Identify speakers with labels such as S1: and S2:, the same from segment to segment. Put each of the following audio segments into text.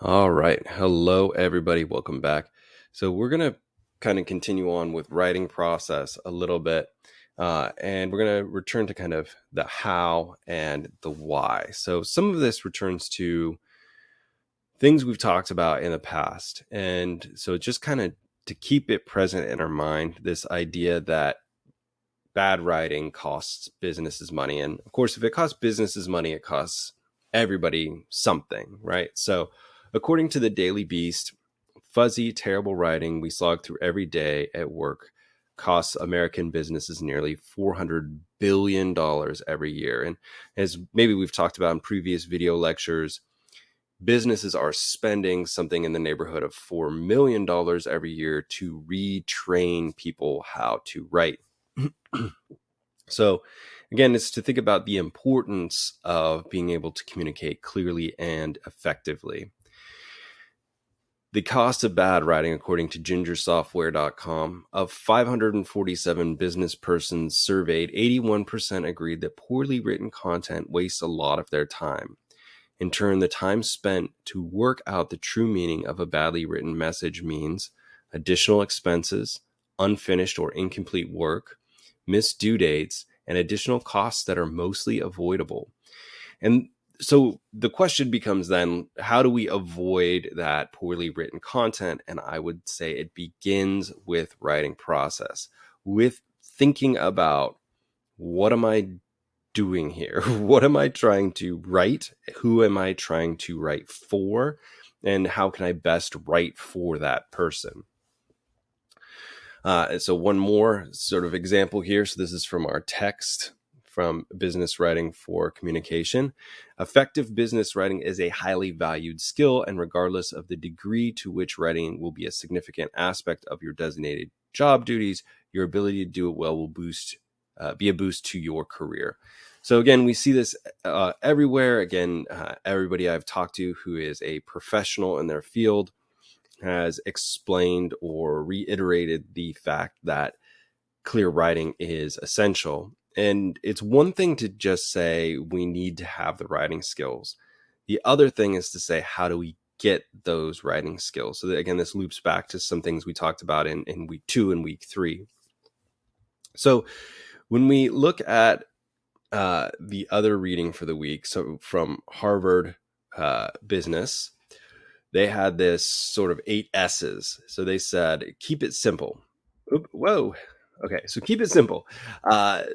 S1: All right. Hello, everybody. Welcome back. So we're going to kind of continue on with writing process a little bit. And we're going to return to kind of the how and the why. So some of this returns to things we've talked about in the past. And so just kind of to keep it present in our mind, this idea that bad writing costs businesses money. And of course, if it costs businesses money, it costs everybody something, right? So according to the Daily Beast, fuzzy, terrible writing we slog through every day at work costs American businesses nearly $400 billion every year. And as maybe we've talked about in previous video lectures, businesses are spending something in the neighborhood of $4 million every year to retrain people how to write. So again, it's to think about the importance of being able to communicate clearly and effectively. The cost of bad writing, according to gingersoftware.com, of 547 business persons surveyed, 81% agreed that poorly written content wastes a lot of their time. In turn, the time spent to work out the true meaning of a badly written message means additional expenses, unfinished or incomplete work, missed due dates, and additional costs that are mostly avoidable. And so the question becomes then, how do we avoid that poorly written content? And I would say it begins with writing process, with thinking about, what am I doing here? What am I trying to write? Who am I trying to write for? And how can I best write for that person? So one more sort of example here. So this is from our text from Business Writing for Communication. Effective business writing is a highly valued skill, and regardless of the degree to which writing will be a significant aspect of your designated job duties, your ability to do it well will be a boost to your career. So again, we see this everywhere. Again, everybody I've talked to who is a professional in their field has explained or reiterated the fact that clear writing is essential. And it's one thing to just say we need to have the writing skills. The other thing is to say, how do we get those writing skills? So that, again, this loops back to some things we talked about in week 2 and week 3. So when we look at the other reading for the week, so from Harvard Business, they had this sort of 8 S's. So they said, keep it simple. Whoa. Okay, so keep it simple.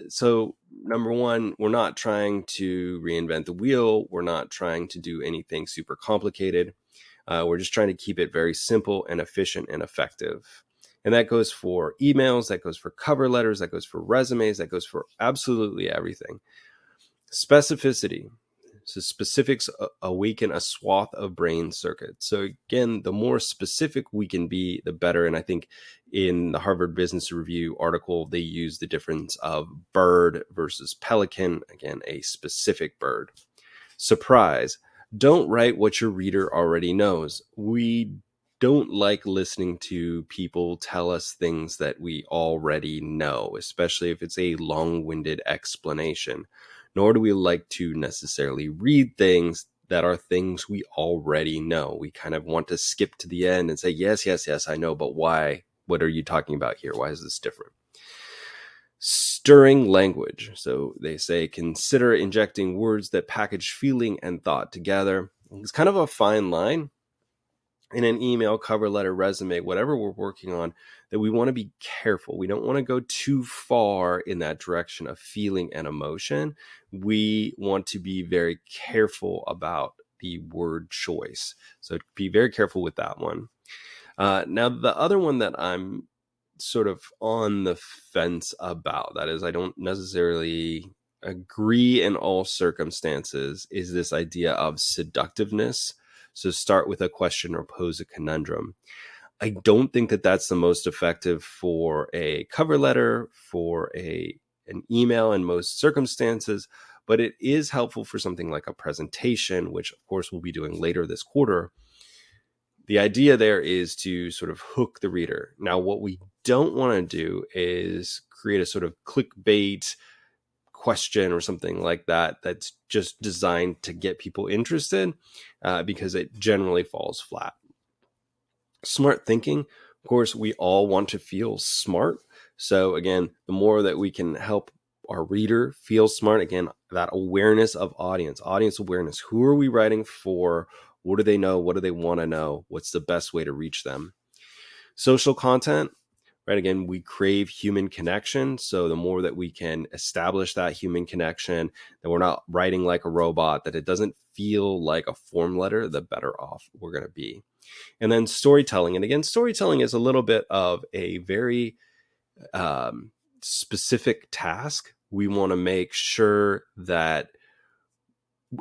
S1: So number 1, we're not trying to reinvent the wheel. We're not trying to do anything super complicated. We're just trying to keep it very simple and efficient and effective. And that goes for emails, that goes for cover letters, that goes for resumes, that goes for absolutely everything. Specificity. So specifics awaken a swath of brain circuits. So again, the more specific we can be, the better. And I think in the Harvard Business Review article, they use the difference of bird versus pelican. Again, a specific bird. Surprise. Don't write what your reader already knows. We don't like listening to people tell us things that we already know, especially if it's a long-winded explanation. Nor do we like to necessarily read things that are things we already know. We kind of want to skip to the end and say, yes, I know, but why? What are you talking about here? Why is this different? Stirring language. So they say, consider injecting words that package feeling and thought together. It's kind of a fine line in an email, cover letter, resume, whatever we're working on, that we want to be careful. We don't want to go too far in that direction of feeling and emotion. We want to be very careful about the word choice. So be very careful with that one. Now, the other one that I'm sort of on the fence about, that is, I don't necessarily agree in all circumstances, is this idea of seductiveness. So start with a question or pose a conundrum. I don't think that that's the most effective for a cover letter, for an email in most circumstances, but it is helpful for something like a presentation, which of course we'll be doing later this quarter. The idea there is to sort of hook the reader. Now, what we don't want to do is create a sort of clickbait question or something like that that's just designed to get people interested, because it generally falls flat. Smart thinking, of course, we all want to feel smart. So again, the more that we can help our reader feel smart, again, that awareness of audience awareness. Who are we writing for? What do they know? What do they want to know? What's the best way to reach them? Social content, right? Again, we crave human connection. So the more that we can establish that human connection, that we're not writing like a robot, that it doesn't feel like a form letter, the better off we're going to be. And then storytelling. And again, storytelling is a little bit of a very specific task. We want to make sure that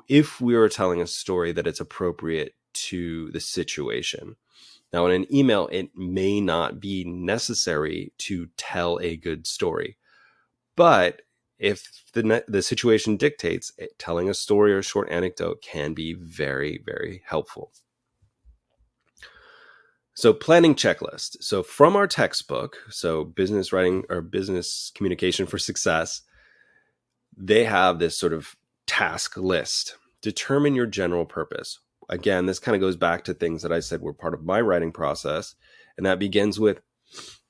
S1: if we are telling a story, that it's appropriate to the situation. Now, in an email, it may not be necessary to tell a good story, but if the situation dictates, telling a story or a short anecdote can be very, very helpful. So planning checklist. So from our textbook, so business writing or business communication for success, they have this sort of task list. Determine your general purpose. Again, this kind of goes back to things that I said were part of my writing process. And that begins with,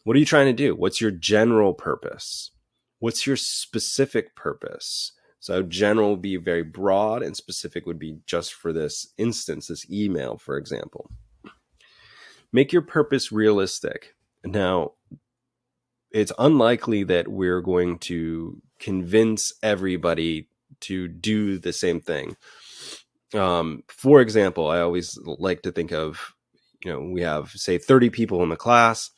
S1: what are you trying to do? What's your general purpose? What's your specific purpose? So general would be very broad and specific would be just for this instance, this email, for example. Make your purpose realistic. Now, it's unlikely that we're going to convince everybody to do the same thing. For example, I always like to think of, we have, say, 30 people in the class.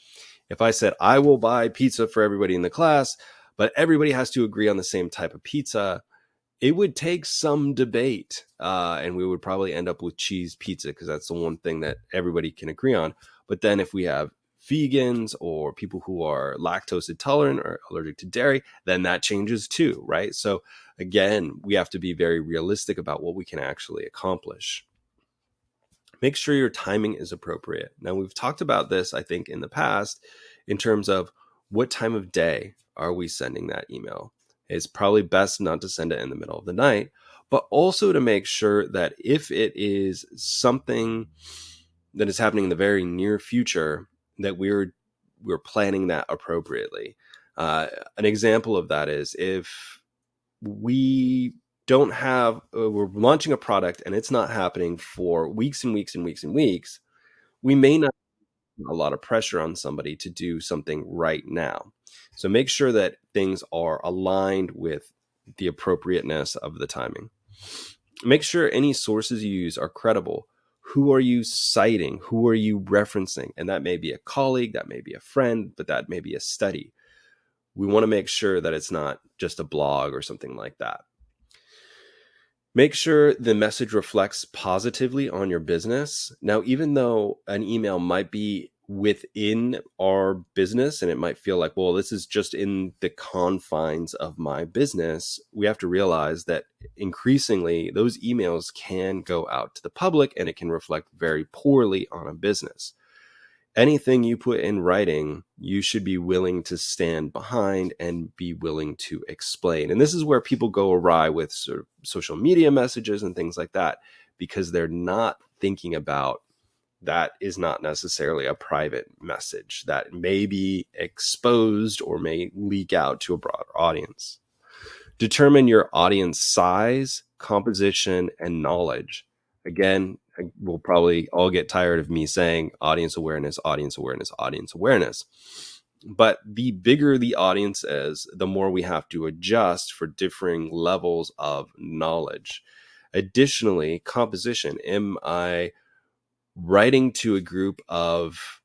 S1: If I said, I will buy pizza for everybody in the class, but everybody has to agree on the same type of pizza, it would take some debate, and we would probably end up with cheese pizza because that's the one thing that everybody can agree on. But then if we have vegans or people who are lactose intolerant or allergic to dairy, then that changes too, right? So again, we have to be very realistic about what we can actually accomplish. Make sure your timing is appropriate. Now, we've talked about this, I think, in the past in terms of what time of day are we sending that email. It's probably best not to send it in the middle of the night, but also to make sure that if it is something that is happening in the very near future, that we're planning that appropriately. An example of that is if we don't have, we're launching a product and it's not happening for weeks and weeks and weeks and weeks, we may not have a lot of pressure on somebody to do something right now. So make sure that things are aligned with the appropriateness of the timing. Make sure any sources you use are credible. Who are you citing? Who are you referencing? And that may be a colleague, that may be a friend, but that may be a study. We want to make sure that it's not just a blog or something like that. Make sure the message reflects positively on your business. Now, even though an email might be within our business and it might feel like, well, this is just in the confines of my business, we have to realize that increasingly those emails can go out to the public and it can reflect very poorly on a business. Anything you put in writing, you should be willing to stand behind and be willing to explain. And this is where people go awry with sort of social media messages and things like that, because they're not thinking about that is not necessarily a private message that may be exposed or may leak out to a broader audience. Determine your audience size, composition, and knowledge. Again, we'll probably all get tired of me saying audience awareness, audience awareness, audience awareness. But the bigger the audience is, the more we have to adjust for differing levels of knowledge. Additionally, composition. Am I writing to a group of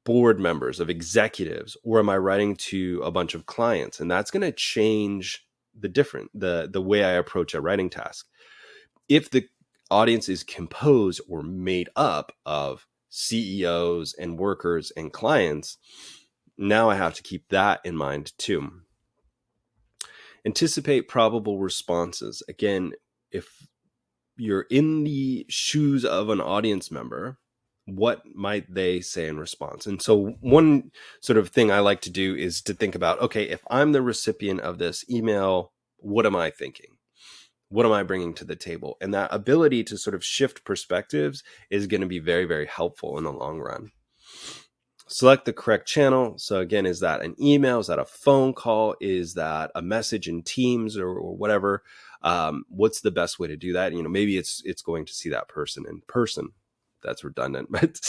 S1: board members, of executives, or am I writing to a bunch of clients? And that's going to change the way I approach a writing task. If the audience is composed or made up of CEOs and workers and clients, now I have to keep that in mind too. Anticipate probable responses. Again, if you're in the shoes of an audience member, what might they say in response? And so one sort of thing I like to do is to think about, okay, if I'm the recipient of this email, What am I thinking? What am I bringing to the table? And that ability to sort of shift perspectives is going to be very, very helpful in the long run. Select the correct channel. So again, is that an email? Is that a phone call? Is that a message in Teams or whatever? What's the best way to do that? Maybe it's going to see that person in person. That's redundant, but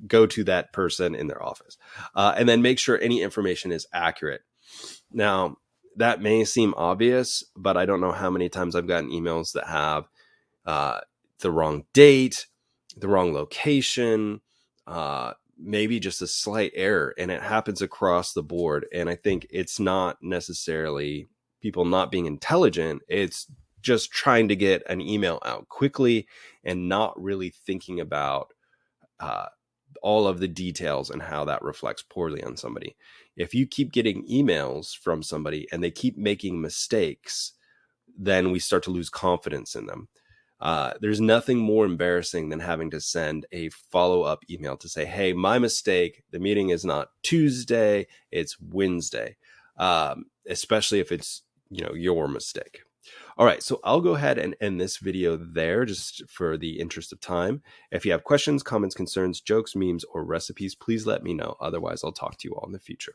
S1: go to that person in their office, and then make sure any information is accurate. Now, that may seem obvious, but I don't know how many times I've gotten emails that have the wrong date, the wrong location, maybe just a slight error, and it happens across the board. And I think it's not necessarily people not being intelligent. It's just trying to get an email out quickly and not really thinking about all of the details and how that reflects poorly on somebody. If you keep getting emails from somebody and they keep making mistakes, then we start to lose confidence in them. There's nothing more embarrassing than having to send a follow-up email to say, hey, my mistake, the meeting is not Tuesday, it's Wednesday, especially if it's your mistake. All right, so I'll go ahead and end this video there just for the interest of time. If you have questions, comments, concerns, jokes, memes, or recipes, please let me know. Otherwise, I'll talk to you all in the future.